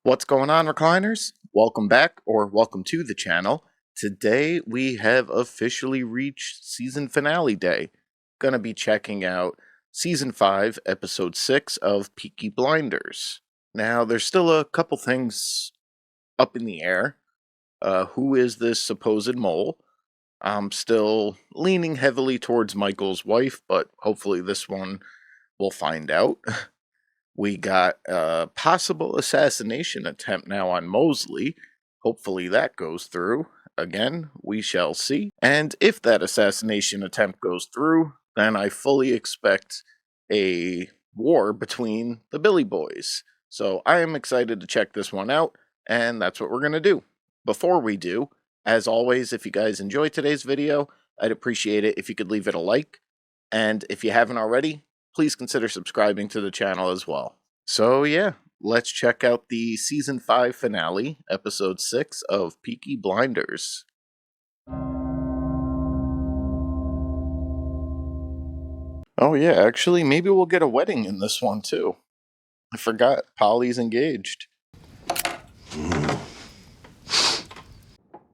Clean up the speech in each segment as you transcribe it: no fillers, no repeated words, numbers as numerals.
What's going on, recliners? Welcome back, or welcome to the channel. Today we have officially reached season finale day. Gonna be checking out season 5, episode 6 of Peaky Blinders. Now, there's still a couple things up in the air. Who is this supposed mole? I'm still leaning heavily towards Michael's wife, but hopefully this one we'll find out. We got a possible assassination attempt now on Mosley. Hopefully that goes through. Again, we shall see. And if that assassination attempt goes through, then I fully expect a war between the Billy Boys. So I am excited to check this one out, and that's what we're going to do. Before we do, as always, if you guys enjoyed today's video, I'd appreciate it if you could leave it a like. And if you haven't already, please consider subscribing to the channel as well. So yeah, let's check out the Season 5 finale, Episode 6 of Peaky Blinders. Oh yeah, actually, maybe we'll get a wedding in this one too. I forgot, Polly's engaged.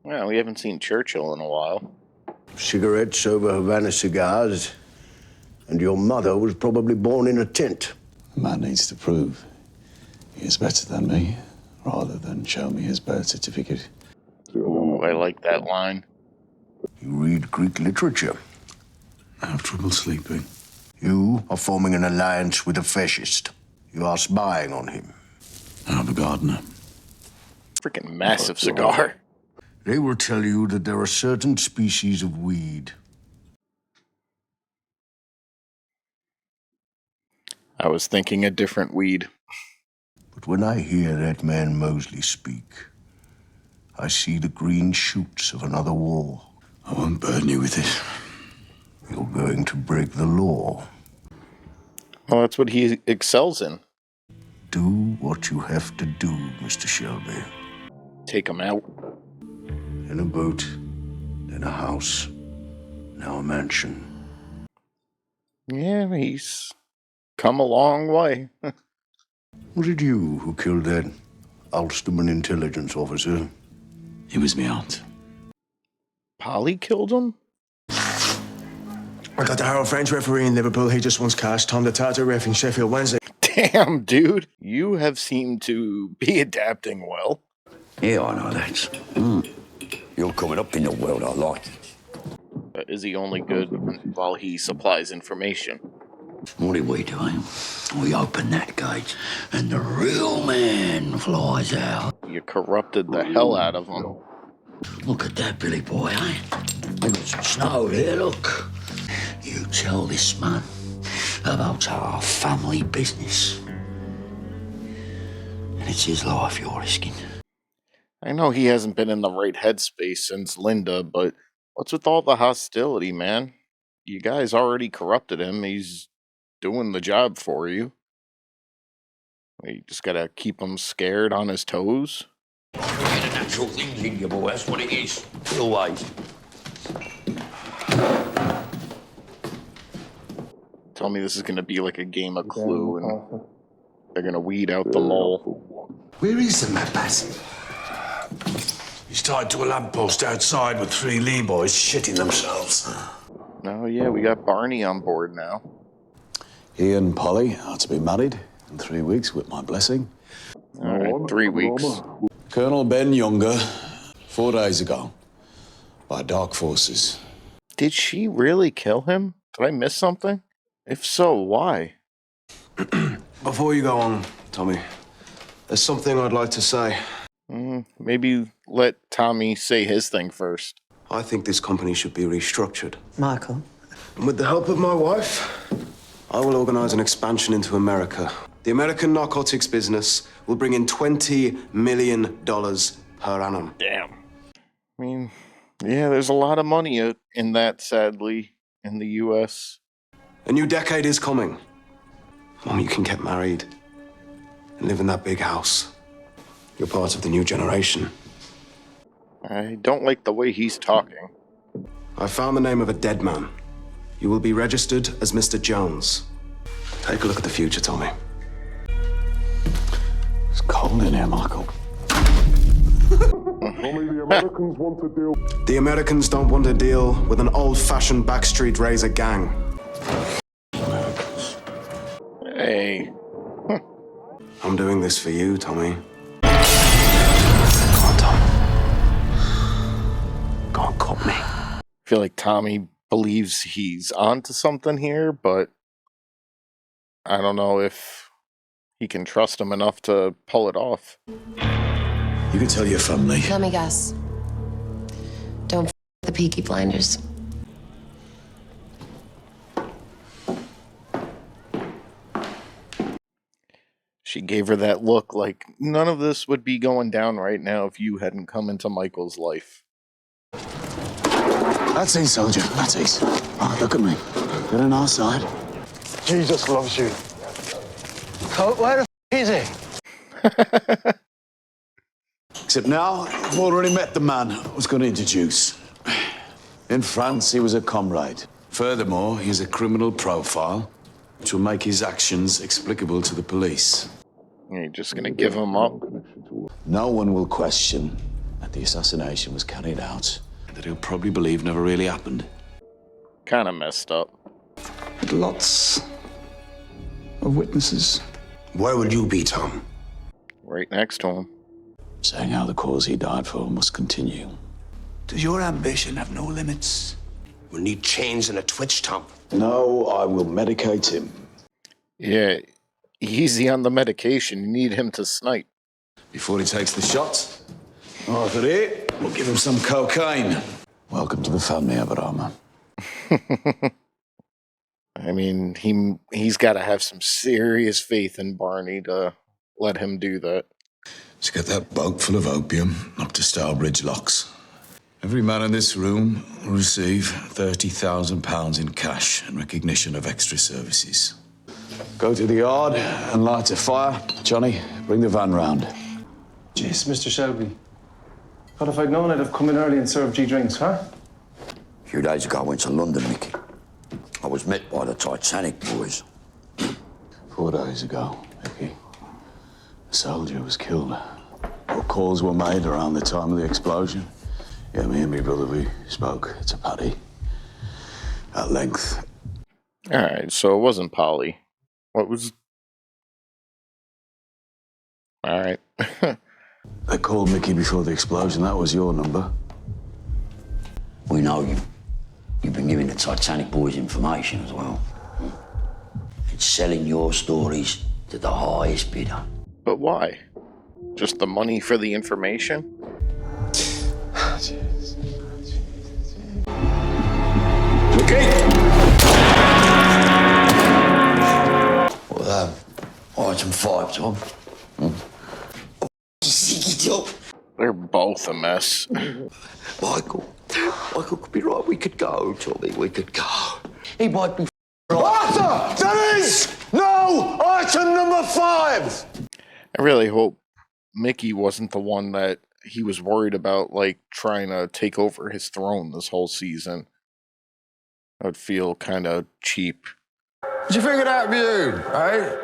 Well, we haven't seen Churchill in a while. Cigarettes over Havana cigars. And your mother was probably born in a tent. The man needs to prove he is better than me, rather than show me his birth certificate. Ooh, I like that line. You read Greek literature. I have trouble sleeping. You are forming an alliance with a fascist. You are spying on him. I'm a gardener. Freaking massive cigar. They will tell you that there are certain species of weed. I was thinking a different weed. But when I hear that man Mosley speak, I see the green shoots of another war. I won't burden you with it. You're going to break the law. Well, that's what he excels in. Do what you have to do, Mr. Shelby. Take him out. In a boat, then a house, now a mansion. Yeah, he's come a long way. Was it you who killed that Ulsterman intelligence officer? He was me aunt. Polly killed him? I got the Harold French referee in Liverpool. He just wants cash. Tom the Tartar ref in Sheffield Wednesday. Damn, dude. You have seemed to be adapting well. Yeah, I know that. You're coming up in the world, I like it. But is he only good while he supplies information? What are we doing? We open that gate, and the real man flies out. You corrupted the hell out of him. Look at that, Billy boy, eh? We've got some snow there, look. You tell this man about our family business. And it's his life you're risking. I know he hasn't been in the right headspace since Linda, but what's with all the hostility, man? You guys already corrupted him. He's doing the job for you. You just gotta keep him scared on his toes. Get the natural things in you, boy. That's what it is. Always. Tell me this is gonna be like a game of Clue and they're gonna weed out the mole. Where is the mad bass? He's tied to a lamppost outside with 3 Lee boys shitting themselves. Oh yeah, we got Barney on board now. He and Polly are to be married in 3 weeks with my blessing. All right, 3 weeks. Colonel Ben Younger, 4 days ago, by dark forces. Did she really kill him? Did I miss something? If so, why? Before you go on, Tommy, there's something I'd like to say. Maybe let Tommy say his thing first. I think this company should be restructured. Michael? And with the help of my wife, I will organize an expansion into America. The American narcotics business will bring in $20 million per annum. Damn. I mean, yeah, there's a lot of money in that, sadly, in the U.S. A new decade is coming. Mom, you can get married and live in that big house. You're part of the new generation. I don't like the way he's talking. I found the name of a dead man. You will be registered as Mr. Jones. Take a look at the future, Tommy. It's cold in here, Michael. The Americans don't want to deal with an old-fashioned backstreet razor gang. Hey. I'm doing this for you, Tommy. Come on, Tom. Go on, cop me. I feel like Tommy believes he's onto something here, but I don't know if he can trust him enough to pull it off. You can tell your family. Let me guess. Don't f the Peaky Blinders. She gave her that look like none of this would be going down right now if you hadn't come into Michael's life. That's it, soldier. That's it. Oh, look at me. Get on our side. Jesus loves you. Where the is he? Except now, I've already met the man I was going to introduce. In France, he was a comrade. Furthermore, he has a criminal profile, which will make his actions explicable to the police. You're just gonna give him up? No one will question that the assassination was carried out, that he'll probably believe never really happened. Kinda messed up. With lots of witnesses. Where will you be, Tom? Right next to him. Saying how the cause he died for must continue. Does your ambition have no limits? We'll need chains and a twitch, Tom. No, I will medicate him. Yeah, easy on the medication. You need him to snipe. Before he takes the shot, Arthur here, we'll give him some cocaine. Welcome to the family, Abraham. I mean, he's got to have some serious faith in Barney to let him do that. Let's get that boat full of opium up to Stourbridge Locks. Every man in this room will receive £30,000 in cash in recognition of extra services. Go to the yard and light a fire. Johnny, bring the van round. Jeez, Mr. Shelby. What if I'd known I'd have come in early and served you drinks, huh? A few days ago, I went to London, Mickey. I was met by the Titanic boys. 4 days ago, Peaky, a soldier was killed. What calls were made around the time of the explosion? Yeah, me and my brother, we spoke to Paddy at length. All right, so it wasn't Polly. What was... All right. They called Mickey before the explosion. That was your number. We know you. You've been giving the Titanic boys information as well. It's selling your stories to the highest bidder. But why? Just the money for the information? Well, item 5, Tom. They're both a mess. Michael could be right. We could go, Tommy. We could go. He might be right. Arthur! There is no item number 5! I really hope Mickey wasn't the one that he was worried about, like, trying to take over his throne this whole season. That would feel kind of cheap. Did you figure that you, eh?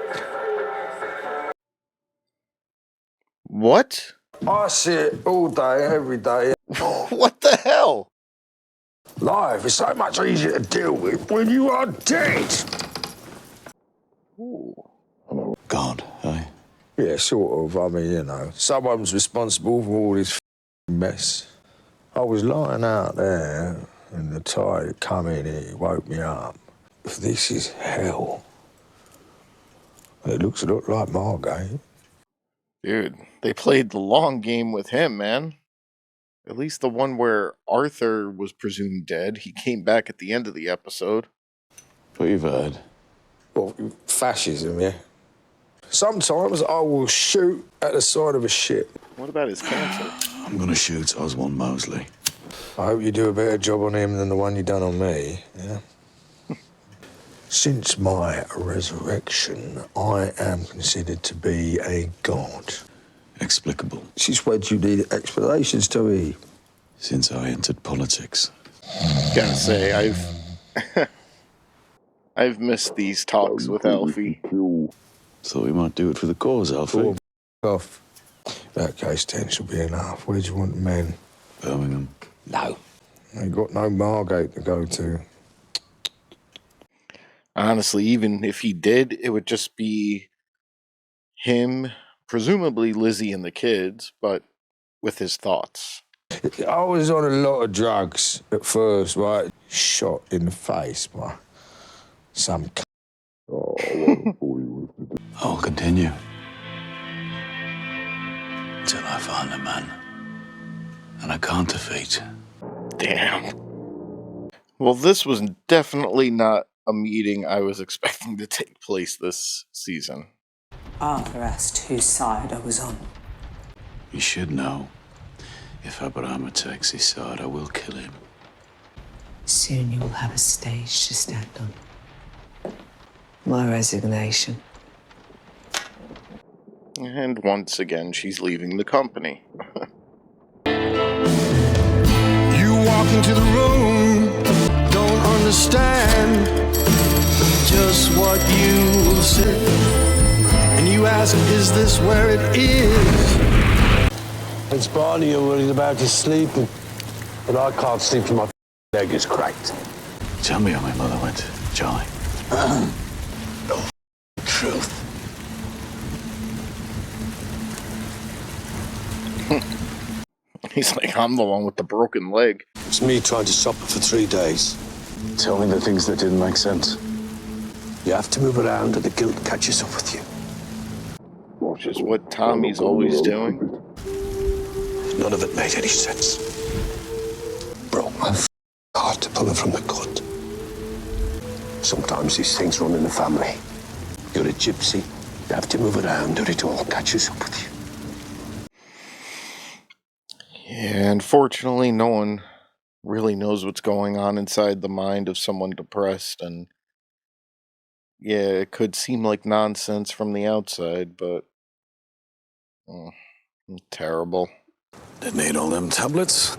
What? I see it all day, every day. What the hell? Life is so much easier to deal with when you are dead. God, eh? Yeah, sort of. I mean, you know, someone's responsible for all this mess. I was lying out there, and the tide come in and it woke me up. If this is hell, it looks a lot like Margate. Dude, they played the long game with him, man. At least the one where Arthur was presumed dead. He came back at the end of the episode. What you've heard. Well, fascism, yeah. Sometimes I will shoot at the side of a ship. What about his cancer? I'm gonna shoot Oswald Mosley. I hope you do a better job on him than the one you done on me, yeah? Since my resurrection, I am considered to be a god. Explicable. Since when do you need explanations to me? Since I entered politics. Gotta say, I've missed these talks with Alfie. Thought we might do it for the cause, Alfie. off. That case 10 shall be enough. Where do you want the men? Birmingham. No. Ain't got no Margate to go to. Honestly, even if he did, it would just be him, presumably Lizzie and the kids, but with his thoughts. I was on a lot of drugs at first, right? Shot in the face by some c. I'll continue. Till I find a man. And I can't defeat. Damn. Well, this was definitely not a meeting I was expecting to take place this season. Arthur asked whose side I was on. You should know. If Abraham attacks his side, I will kill him. Soon you'll have a stage to stand on. My resignation. And once again, she's leaving the company. You walk into the room, don't understand just what you will say. And you ask, is this where it is? It's Barney you're worried about his sleeping. But I can't sleep till my leg is cracked. Tell me how my mother went, Charlie. Truth. He's like, I'm the one with the broken leg. It's me trying to stop it for 3 days. Tell me the things that didn't make sense. You have to move around or the guilt catches up with you. Which is what Tommy's always doing. None of it made any sense. Broke my heart to pull it from the gut. Sometimes these things run in the family. You're a gypsy. You have to move around or it all catches up with you. Yeah, unfortunately, no one really knows what's going on inside the mind of someone depressed, and yeah, it could seem like nonsense from the outside, but terrible. Didn't need all them tablets.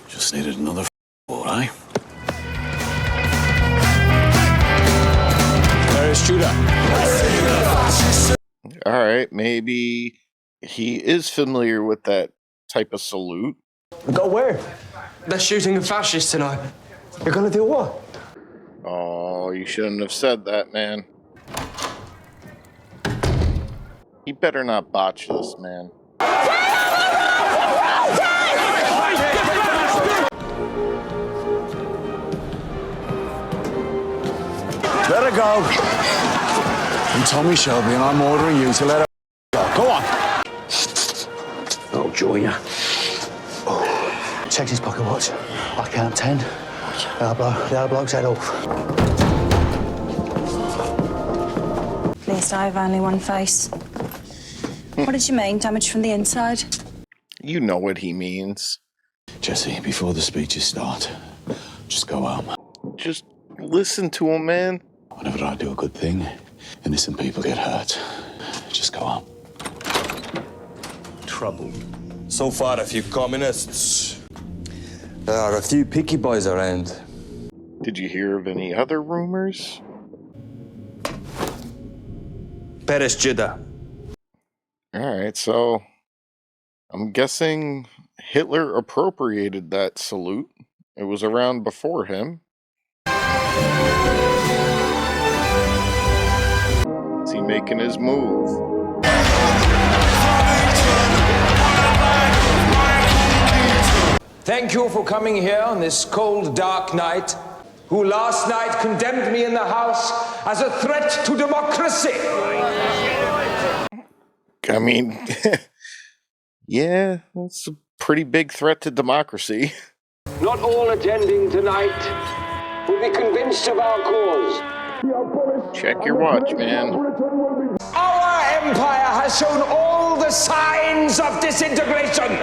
Just needed another boy. Where's Judah? Alright, maybe he is familiar with that type of salute. Go where? They're shooting a fascist tonight. You're gonna do what? Oh, you shouldn't have said that, man. He better not botch this, man. Let her go. I'm Tommy Shelby and I'm ordering you to let her go. Go on. I'll join you. Check his pocket watch. I count 10. The other bloke's head off. At least I have only one face. What did you mean, damage from the inside? You know what he means. Jesse, before the speeches start, just go home. Just listen to him, man. Whenever I do a good thing, innocent people get hurt. Just go home. Trouble. So far, a few communists. There are a few Peaky boys around. Did you hear of any other rumors? Peres Judah. Alright, so I'm guessing Hitler appropriated that salute. It was around before him. Is he making his move? Thank you for coming here on this cold, dark night, who last night condemned me in the House as a threat to democracy. I mean, yeah, it's a pretty big threat to democracy. Not all attending tonight will be convinced of our cause. Check your watch, man. Our empire has shown all the signs of disintegration.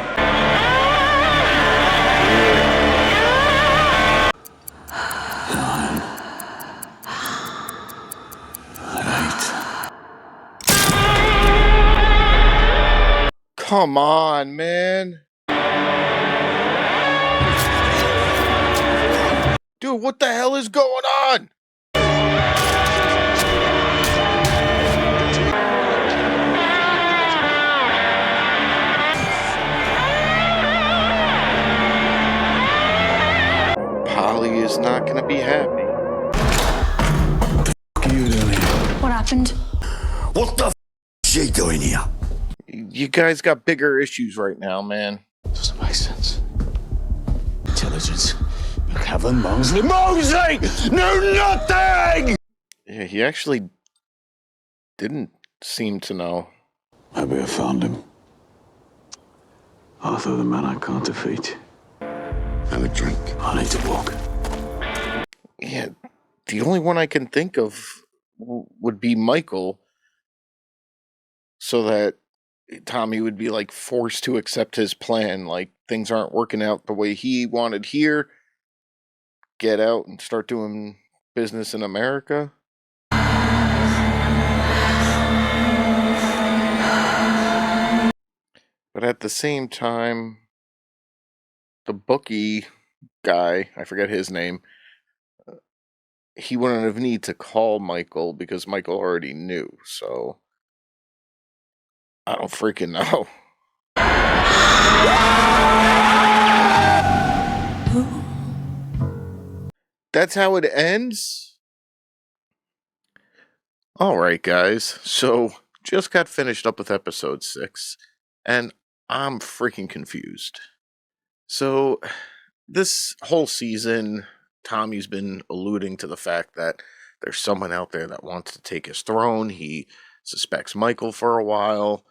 Come on, man. Dude, what the hell is going on? is not going to be happy. What are you doing here? What happened? What the f is she doing here? You guys got bigger issues right now, man. Doesn't make sense. Intelligence. Kevin Mosley. Mosley! Knew nothing! Yeah, he actually didn't seem to know. Maybe I found him. Arthur, the man I can't defeat. Have a drink. I need to walk. Yeah, the only one I can think of would be Michael, so that Tommy would be like forced to accept his plan. Like things aren't working out the way he wanted here. Get out and start doing business in America. But at the same time, the bookie guy, I forget his name, he wouldn't have need to call Michael because Michael already knew. So I don't freaking know. That's how it ends? Alright, guys. So, just got finished up with episode 6, and I'm freaking confused. So, this whole season, Tommy's been alluding to the fact that there's someone out there that wants to take his throne. He suspects Michael for a while.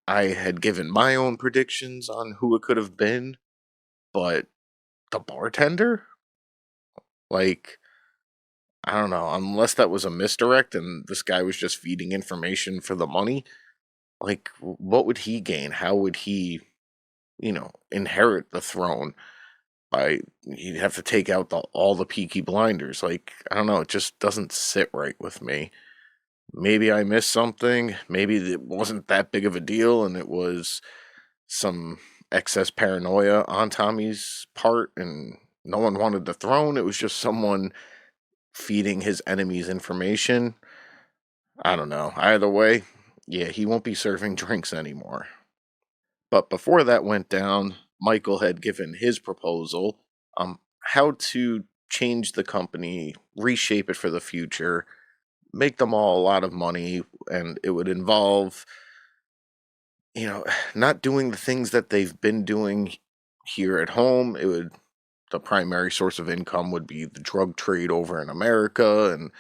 I had given my own predictions on who it could have been, but the bartender? Like, I don't know, unless that was a misdirect and this guy was just feeding information for the money, like, what would he gain? How would he, inherit the throne? He'd have to take out all the Peaky Blinders. Like, I don't know, it just doesn't sit right with me. Maybe I missed something. Maybe it wasn't that big of a deal and it was some excess paranoia on Tommy's part and no one wanted the throne. It was just someone feeding his enemies information. I don't know. Either way, yeah, he won't be serving drinks anymore. But before that went down, Michael had given his proposal how to change the company, reshape it for the future, make them all a lot of money, and it would involve, not doing the things that they've been doing here at home. The primary source of income would be the drug trade over in America, and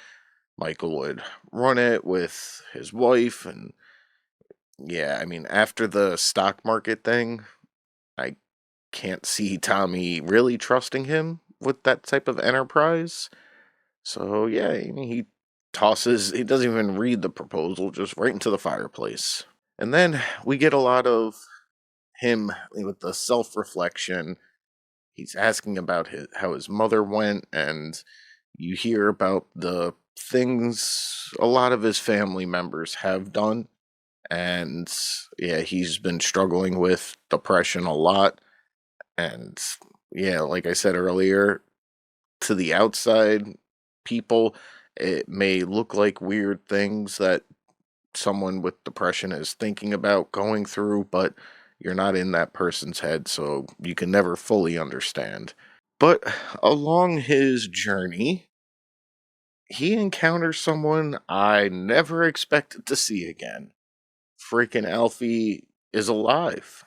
Michael would run it with his wife. And yeah, I mean, after the stock market thing, I can't see Tommy really trusting him with that type of enterprise. So yeah, I mean, he doesn't even read the proposal, just right into the fireplace. And then we get a lot of him with the self reflection. He's asking about how his mother went, and you hear about the things a lot of his family members have done. And yeah, he's been struggling with depression a lot. And yeah, like I said earlier, to the outside people, it may look like weird things that someone with depression is thinking about going through, but you're not in that person's head, so you can never fully understand. But along his journey, he encounters someone I never expected to see again. Freaking Alfie is alive.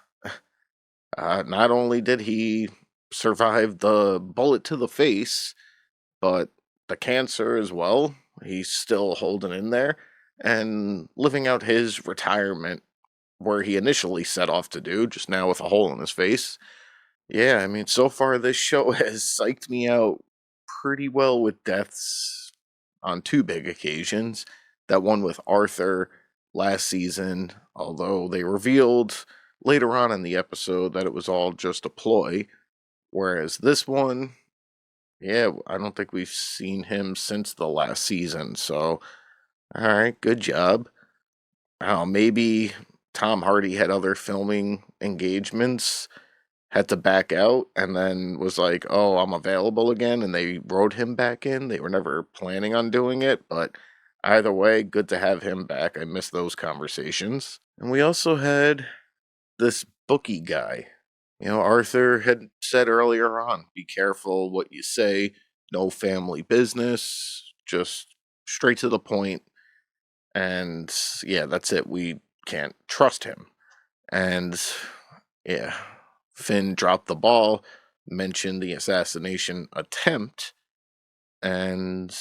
Not only did he survive the bullet to the face, but the cancer as well. He's still holding in there and living out his retirement where he initially set off to do, just now with a hole in his face. Yeah, I mean, so far this show has psyched me out pretty well with deaths on two big occasions. That one with Arthur last season, although they revealed later on in the episode that it was all just a ploy. Whereas this one, yeah, I don't think we've seen him since the last season. So, all right, good job. Maybe Tom Hardy had other filming engagements, had to back out, and then was like, oh, I'm available again. And they wrote him back in. They were never planning on doing it. But either way, good to have him back. I miss those conversations. And we also had this bookie guy. Arthur had said earlier on, be careful what you say, no family business, just straight to the point. And yeah, that's it. We can't trust him. And yeah, Finn dropped the ball, mentioned the assassination attempt, and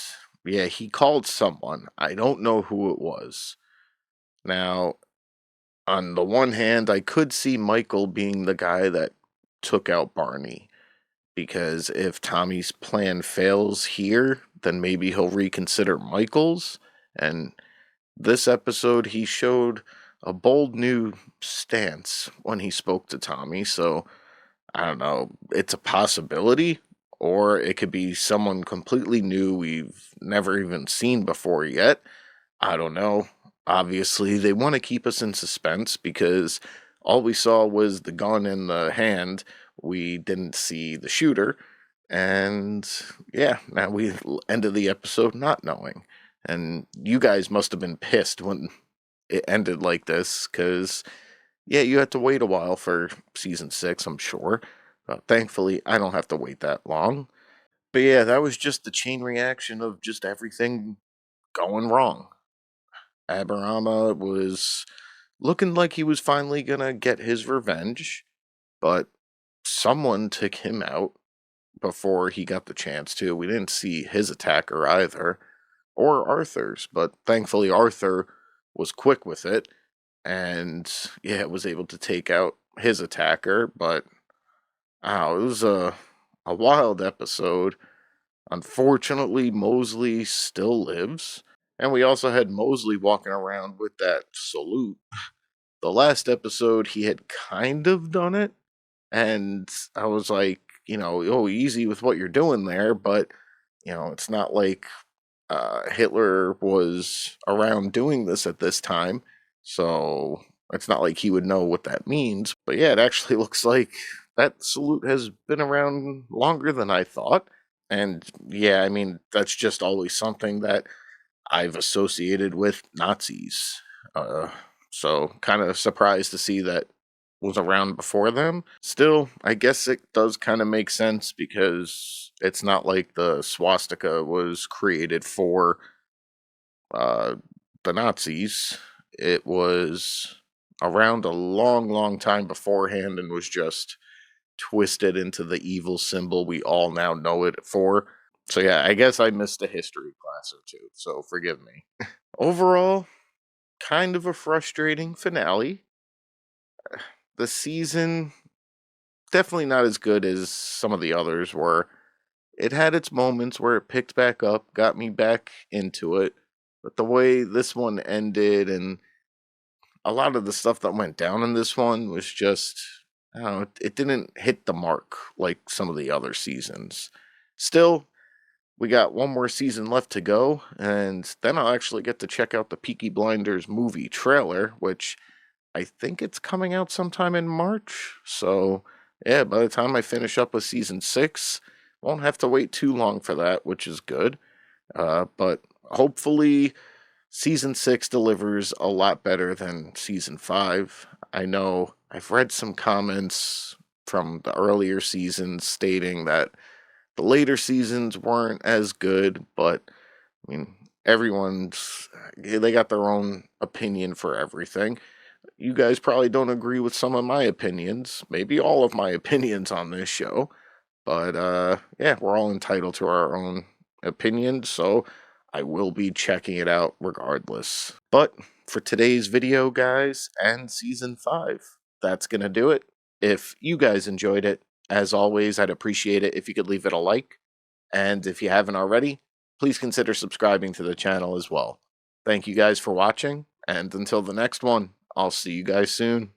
yeah, he called someone. I don't know who it was. Now, on the one hand, I could see Michael being the guy that took out Barney, because if Tommy's plan fails here, then maybe he'll reconsider Michael's. And this episode, he showed a bold new stance when he spoke to Tommy, so I don't know, it's a possibility, or it could be someone completely new we've never even seen before yet. I don't know. Obviously, they want to keep us in suspense because all we saw was the gun in the hand. We didn't see the shooter. And yeah, now we ended the episode not knowing. And you guys must have been pissed when it ended like this because, yeah, you had to wait a while for season 6, I'm sure. Thankfully, I don't have to wait that long. But yeah, that was just the chain reaction of just everything going wrong. Aberama was looking like he was finally gonna get his revenge, but someone took him out before he got the chance to. We didn't see his attacker either, or Arthur's, but thankfully Arthur was quick with it, and yeah, was able to take out his attacker, but it was a wild episode. Unfortunately, Mosley still lives, and we also had Mosley walking around with that salute. The last episode, he had kind of done it, and I was like, oh, easy with what you're doing there, but, it's not like Hitler was around doing this at this time, so it's not like he would know what that means. But yeah, it actually looks like that salute has been around longer than I thought. And yeah, I mean, that's just always something that I've associated with Nazis. Uh, so kind of surprised to see that was around before them. Still, I guess it does kind of make sense because it's not like the swastika was created for uh, the Nazis. It was around a long, long time beforehand and was just twisted into the evil symbol we all now know it for. So yeah, I guess I missed a history class or two, so forgive me. Overall, kind of a frustrating finale. The season definitely not as good as some of the others were. It had its moments where it picked back up, got me back into it, but the way this one ended and a lot of the stuff that went down in this one was just, I don't know, it didn't hit the mark like some of the other seasons. Still, we got one more season left to go, and then I'll actually get to check out the Peaky Blinders movie trailer, which I think it's coming out sometime in March. So, yeah, by the time I finish up with season 6, won't have to wait too long for that, which is good. But hopefully, season 6 delivers a lot better than season 5. I know I've read some comments from the earlier seasons stating that the later seasons weren't as good, but I mean, they got their own opinion for everything. You guys probably don't agree with some of my opinions, maybe all of my opinions on this show, but yeah, we're all entitled to our own opinions, so I will be checking it out regardless. But for today's video, guys, and season 5, that's gonna do it. If you guys enjoyed it, as always, I'd appreciate it if you could leave it a like, and if you haven't already, please consider subscribing to the channel as well. Thank you guys for watching, and until the next one, I'll see you guys soon.